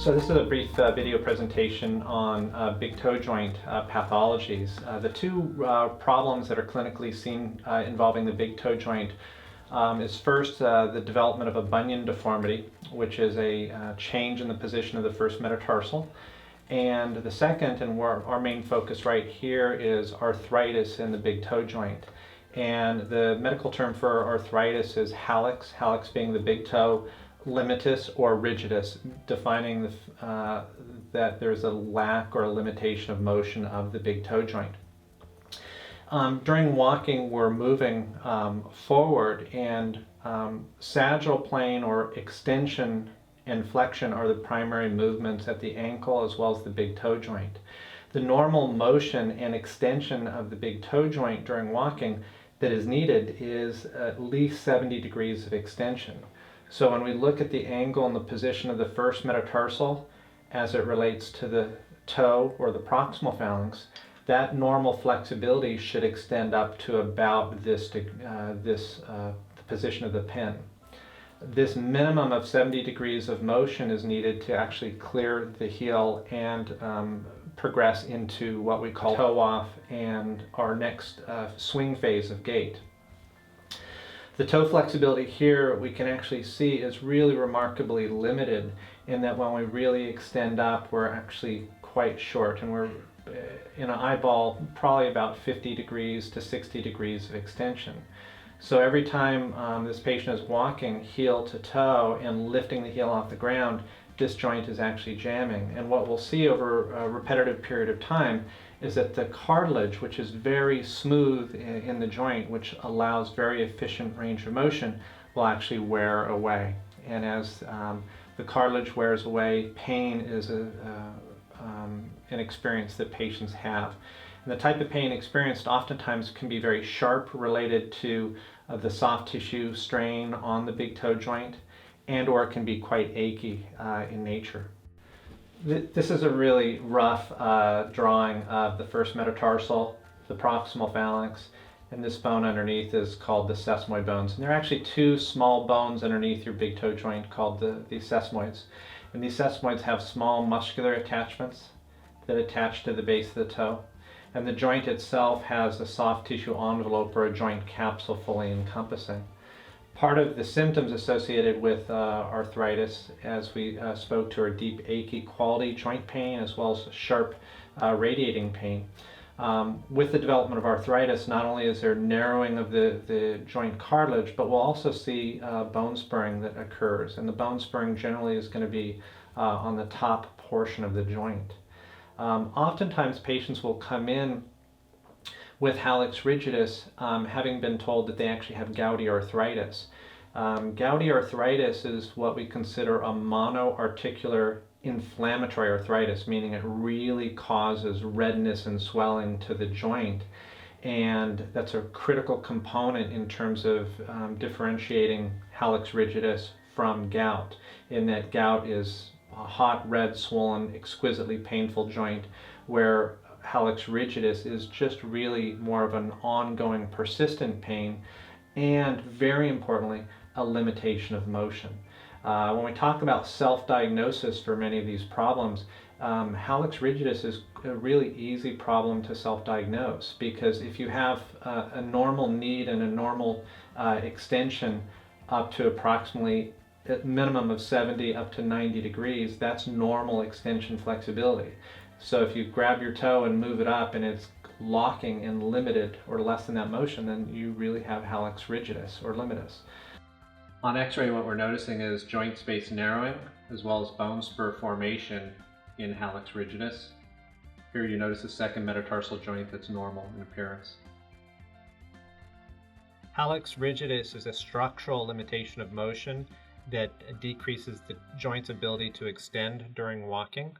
So this is a brief video presentation on big toe joint pathologies. The two problems that are clinically seen involving the big toe joint is first the development of a bunion deformity, which is a change in the position of the first metatarsal. And the second, and where our main focus right here, is arthritis in the big toe joint. And the medical term for arthritis is hallux, hallux being the big toe, limitus or rigidus, defining that there's a lack or a limitation of motion of the big toe joint. During walking, we're moving forward, and sagittal plane or extension and flexion are the primary movements at the ankle as well as the big toe joint. The normal motion and extension of the big toe joint during walking that is needed is at least 70 degrees of extension. So when we look at the angle and the position of the first metatarsal as it relates to the toe or the proximal phalanx, that normal flexibility should extend up to about the position of the pin. This minimum of 70 degrees of motion is needed to actually clear the heel and progress into what we call toe off and our next swing phase of gait. The toe flexibility here we can actually see is really remarkably limited in that when we really extend up, we're actually quite short, and we're in an eyeball probably about 50 degrees to 60 degrees of extension. So every time this patient is walking heel to toe and lifting the heel off the ground, this joint is actually jamming. And what we'll see over a repetitive period of time is that the cartilage, which is very smooth in the joint, which allows very efficient range of motion, will actually wear away. And as the cartilage wears away, pain is an experience that patients have. And the type of pain experienced oftentimes can be very sharp, related to the soft tissue strain on the big toe joint, and or it can be quite achy in nature. This is a really rough drawing of the first metatarsal, the proximal phalanx, and this bone underneath is called the sesamoid bones. And there are actually two small bones underneath your big toe joint called the sesamoids. And these sesamoids have small muscular attachments that attach to the base of the toe. And the joint itself has a soft tissue envelope or a joint capsule fully encompassing. Part of the symptoms associated with arthritis, as we spoke to, are deep achy quality joint pain as well as sharp radiating pain. With the development of arthritis, not only is there narrowing of the joint cartilage, but we'll also see bone spurring that occurs. And the bone spurring generally is going to be on the top portion of the joint. Oftentimes patients will come in with Hallux Rigidus having been told that they actually have gouty arthritis. Gouty arthritis is what we consider a monoarticular inflammatory arthritis, meaning it really causes redness and swelling to the joint. And that's a critical component in terms of differentiating Hallux Rigidus from gout, in that gout is a hot, red, swollen, exquisitely painful joint, where Hallux Rigidus is just really more of an ongoing, persistent pain, and very importantly, a limitation of motion. When we talk about self-diagnosis for many of these problems, Hallux Rigidus is a really easy problem to self-diagnose, because if you have a normal need and a normal extension up to approximately at minimum of 70 up to 90 degrees, that's normal extension flexibility. So if you grab your toe and move it up and it's locking and limited or less than that motion, then you really have Hallux Rigidus or limitus. On x-ray, what we're noticing is joint space narrowing as well as bone spur formation in Hallux Rigidus. Here you notice a second metatarsal joint that's normal in appearance. Hallux Rigidus is a structural limitation of motion that decreases the joint's ability to extend during walking.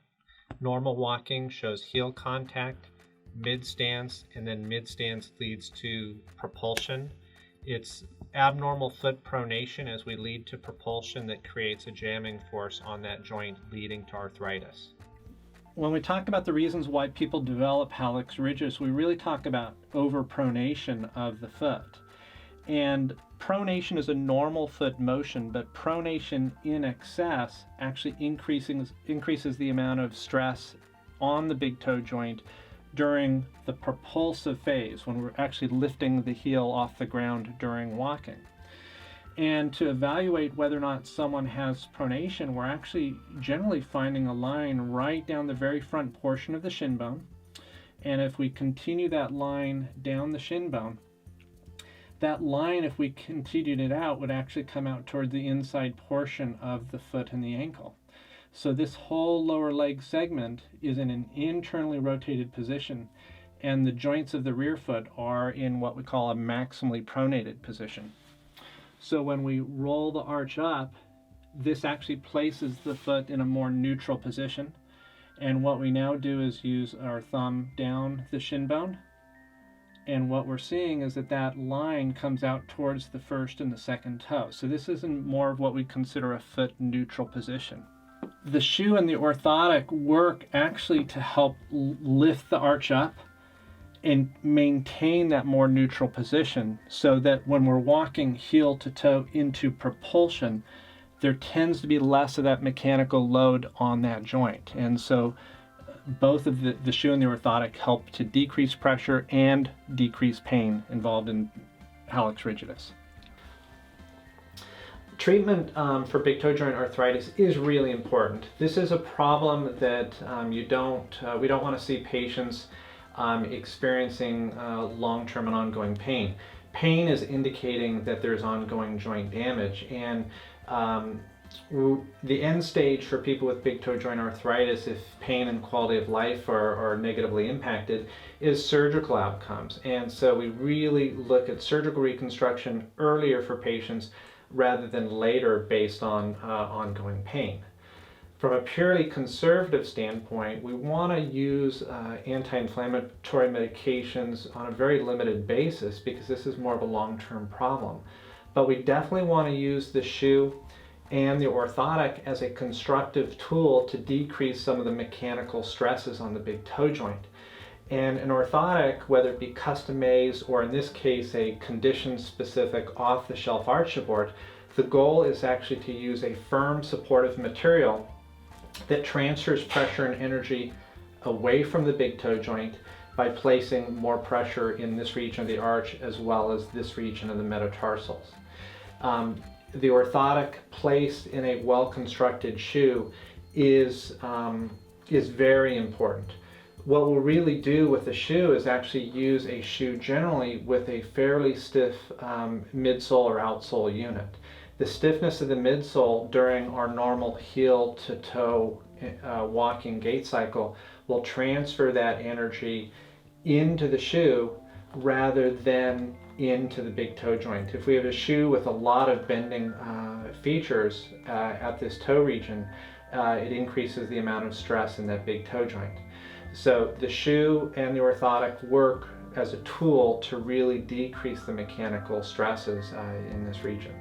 Normal walking shows heel contact, midstance, and then midstance leads to propulsion. It's abnormal foot pronation as we lead to propulsion that creates a jamming force on that joint, leading to arthritis. When we talk about the reasons why people develop Hallux Rigidus, we really talk about overpronation of the foot. And Pronation is a normal foot motion, but pronation in excess actually increases the amount of stress on the big toe joint during the propulsive phase, when we're actually lifting the heel off the ground during walking. And to evaluate whether or not someone has pronation, we're actually generally finding a line right down the very front portion of the shin bone. And if we continue that line down the shin bone, that line, if we continued it out, would actually come out toward the inside portion of the foot and the ankle. So this whole lower leg segment is in an internally rotated position, and the joints of the rear foot are in what we call a maximally pronated position. So when we roll the arch up, this actually places the foot in a more neutral position. And what we now do is use our thumb down the shin bone. And what we're seeing is that that line comes out towards the first and the second toe. So this is in more of what we consider a foot neutral position. The shoe and the orthotic work actually to help lift the arch up and maintain that more neutral position, so that when we're walking heel to toe into propulsion, there tends to be less of that mechanical load on that joint. And so both of the shoe and the orthotic help to decrease pressure and decrease pain involved in hallux rigidus. Treatment for big toe joint arthritis is really important. This is a problem that we don't want to see patients experiencing long-term and ongoing pain. Pain is indicating that there's ongoing joint damage, and the end stage for people with big toe joint arthritis, if pain and quality of life are negatively impacted, is surgical outcomes. And so we really look at surgical reconstruction earlier for patients rather than later based on ongoing pain. From a purely conservative standpoint, we want to use anti-inflammatory medications on a very limited basis because this is more of a long-term problem. But we definitely want to use the shoe and the orthotic as a constructive tool to decrease some of the mechanical stresses on the big toe joint. And an orthotic, whether it be custom-made or in this case a condition-specific off-the-shelf arch support, the goal is actually to use a firm supportive material that transfers pressure and energy away from the big toe joint by placing more pressure in this region of the arch as well as this region of the metatarsals. The orthotic placed in a well-constructed shoe is very important. What we'll really do with the shoe is actually use a shoe generally with a fairly stiff midsole or outsole unit. The stiffness of the midsole during our normal heel to toe walking gait cycle will transfer that energy into the shoe rather than into the big toe joint. If we have a shoe with a lot of bending features at this toe region, it increases the amount of stress in that big toe joint. So the shoe and the orthotic work as a tool to really decrease the mechanical stresses in this region.